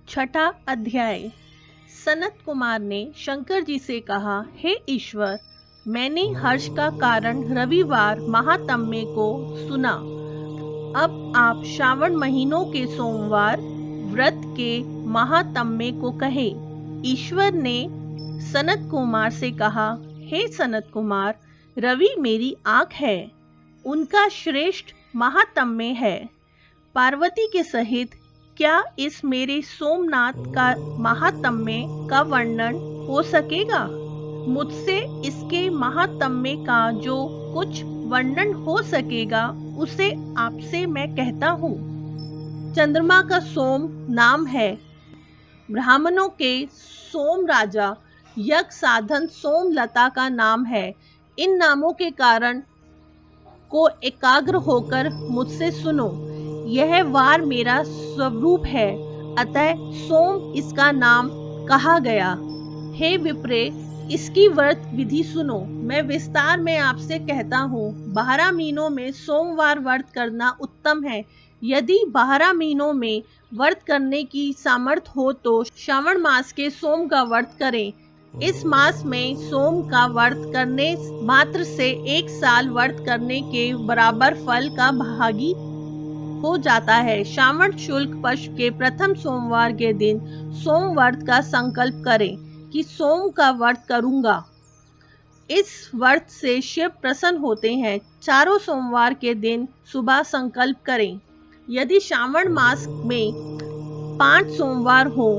छठा अध्याय। सनत कुमार ने शंकर जी से कहा, हे ईश्वर, मैंने हर्ष का कारण रविवार महात्म्य को सुना। अब आप श्रावण महीनों के सोमवार व्रत के महात्म्य को कहे। ईश्वर ने सनत कुमार से कहा, हे सनत कुमार, रवि मेरी आँख है, उनका श्रेष्ठ महात्म्य है। पार्वती के सहित क्या इस मेरे सोमनाथ का महात्म्य का वर्णन हो सकेगा? मुझसे इसके महात्म्य का जो कुछ वर्णन हो सकेगा उसे आपसे मैं कहता हूँ। चंद्रमा का सोम नाम है। ब्राह्मणों के सोम राजा, यज्ञ साधन सोमलता का नाम है। इन नामों के कारण को एकाग्र होकर मुझसे सुनो। यह वार मेरा स्वरूप है, अतः सोम इसका नाम कहा गया। हे विप्रे, इसकी व्रत विधि सुनो। मैं विस्तार में आपसे कहता हूँ। 12 महीनों में सोमवार व्रत करना उत्तम है। यदि 12 महीनों में व्रत करने की सामर्थ्य हो तो श्रावण मास के सोम का व्रत करें। इस मास में सोम का व्रत करने मात्र से 1 साल व्रत करने के बराबर फल का भागी हो जाता है। श्रावण शुक्ल पक्ष के प्रथम सोमवार के दिन सोम व्रत का संकल्प करें कि सोम का व्रत करूंगा। इस व्रत से शिव प्रसन्न होते हैं। चारों सोमवार के दिन सुबह संकल्प करें। यदि श्रावण मास में 5 सोमवार हो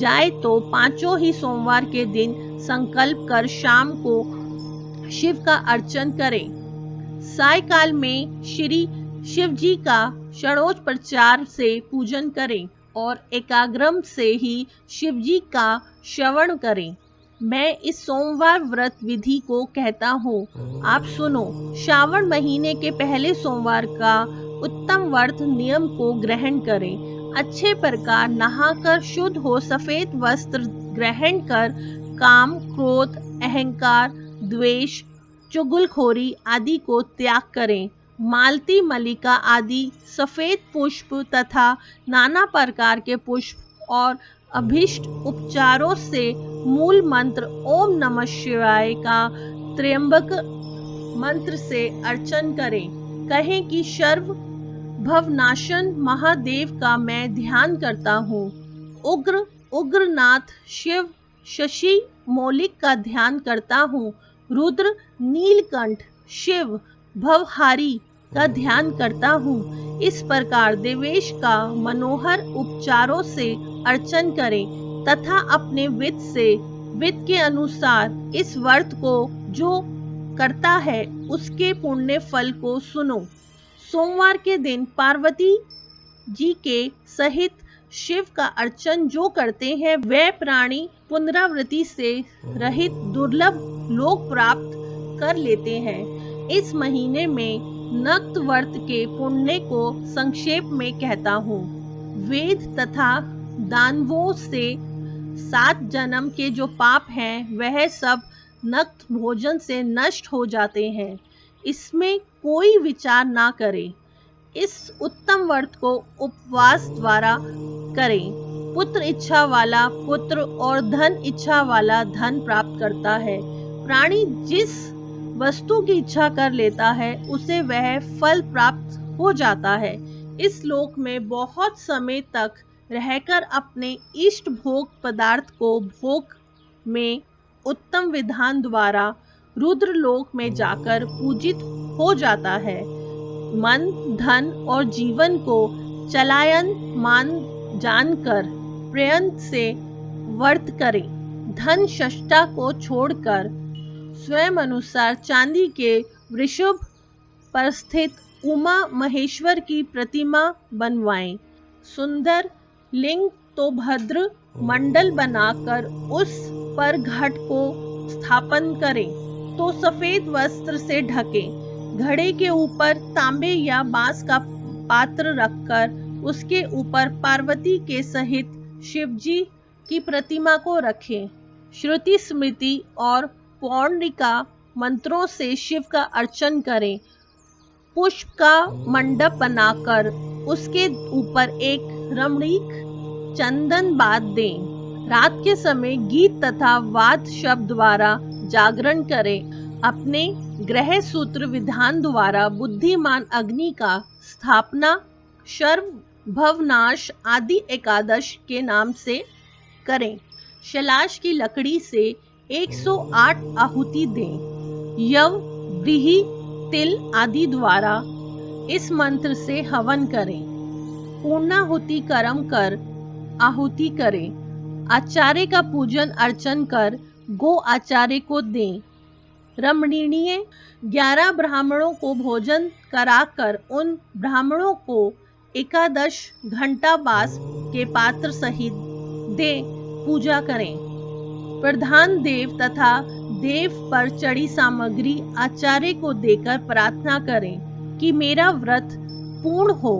जाए तो 5 ही सोमवार के दिन संकल्प कर शाम को शिव का अर्चन करें। सायकाल में श्री शिव जी का षोडशोपचार से पूजन करें और एकाग्रम से ही शिव जी का श्रवण करें। मैं इस सोमवार व्रत विधि को कहता हूँ, आप सुनो। श्रावण महीने के पहले सोमवार का उत्तम व्रत नियम को ग्रहण करें। अच्छे प्रकार नहाकर शुद्ध हो सफेद वस्त्र ग्रहण कर काम, क्रोध, अहंकार, द्वेष, चुगलखोरी आदि को त्याग करें। मालती, मलिका आदि सफेद पुष्प तथा नाना प्रकार के पुष्प और अभीष्ट उपचारों से मूल मंत्र ओम नमः शिवाय का त्र्यंबक मंत्र से अर्चन करें। कहें कि सर्व भवनाशन महादेव का मैं ध्यान करता हूँ। उग्रनाथ शिव शशि मौलिक का ध्यान करता हूँ। रुद्र नीलकंठ शिव भवहारी का ध्यान करता हूँ। इस प्रकार देवेश का मनोहर उपचारों से अर्चन करें तथा अपने वित्त के अनुसार इस व्रत को जो करता है उसके पुण्य फल को सुनो। सोमवार के दिन पार्वती जी के सहित शिव का अर्चन जो करते हैं वे प्राणी पुनरावृत्ति से रहित दुर्लभ लोक प्राप्त कर लेते हैं। इस महीने में नक्त व्रत के पुण्य को संक्षेप में कहता हूँ। वेद तथा दानवों से 7 जन्म के जो पाप हैं वह सब नक्त भोजन से नष्ट हो जाते हैं। इसमें कोई विचार ना करे। इस उत्तम व्रत को उपवास द्वारा करें। पुत्र इच्छा वाला पुत्र और धन इच्छा वाला धन प्राप्त करता है। प्राणी जिस वस्तु की इच्छा कर लेता है उसे वह फल प्राप्त हो जाता है। इस लोक में बहुत समय तक रहकर अपने इष्ट भोग पदार्थ को भोग में उत्तम विधान द्वारा रुद्र लोक में जाकर पूजित हो जाता है। मन, धन और जीवन को चलायन मान जानकर प्रयत्न से व्रत करें। धन शष्टा को छोड़कर स्वयं अनुसार चांदी के वृषभ पर स्थित उमा महेश्वर की प्रतिमा बनवाएं। सुंदर लिंग तो भद्र मंडल बनाकर उस पर घट को स्थापन करें तो सफेद वस्त्र से ढकें। घड़े के ऊपर तांबे या बांस का पात्र रखकर उसके ऊपर पार्वती के सहित शिवजी की प्रतिमा को रखें। श्रुति स्मृति और पौंड्रिका मंत्रों से शिव का अर्चन करें। पुष्प का मंडप बनाकर उसके ऊपर एक रमणीक चंदन बात दें। रात के समय गीत तथा वाद शब्द द्वारा जागरण करें। अपने ग्रह सूत्र विधान द्वारा बुद्धिमान अग्नि का स्थापना शर्व भवनाश आदि एकादश के नाम से करें। शैलाश की लकड़ी से 108 आहुति दें। यव व्रीहि तिल आदि द्वारा इस मंत्र से हवन करें। पूर्णाहुति कर्म कर आहुति करें। आचार्य का पूजन अर्चन कर गो आचार्य को दें। रमणीय 11 ब्राह्मणों को भोजन कराकर उन ब्राह्मणों को एकादश घंटा बास के पात्र सहित दे पूजा करें। प्रधान देव तथा देव पर चढ़ी सामग्री आचार्य को देकर प्रार्थना करें कि मेरा व्रत पूर्ण हो।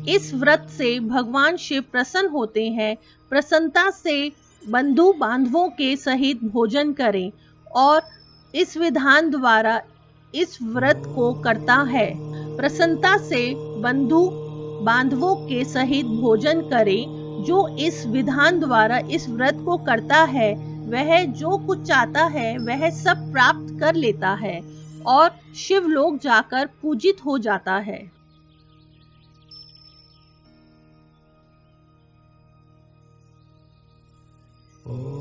इस व्रत से भगवान शिव प्रसन्न होते हैं। प्रसन्नता से बंधु बांधवों के सहित भोजन करें और इस विधान द्वारा इस व्रत को करता है। प्रसन्नता से बंधु बांधवों के सहित भोजन करें। जो इस विधान द्वारा इस व्रत को करता है वह जो कुछ चाहता है वह सब प्राप्त कर लेता है और शिवलोक जाकर पूजित हो जाता है। Oh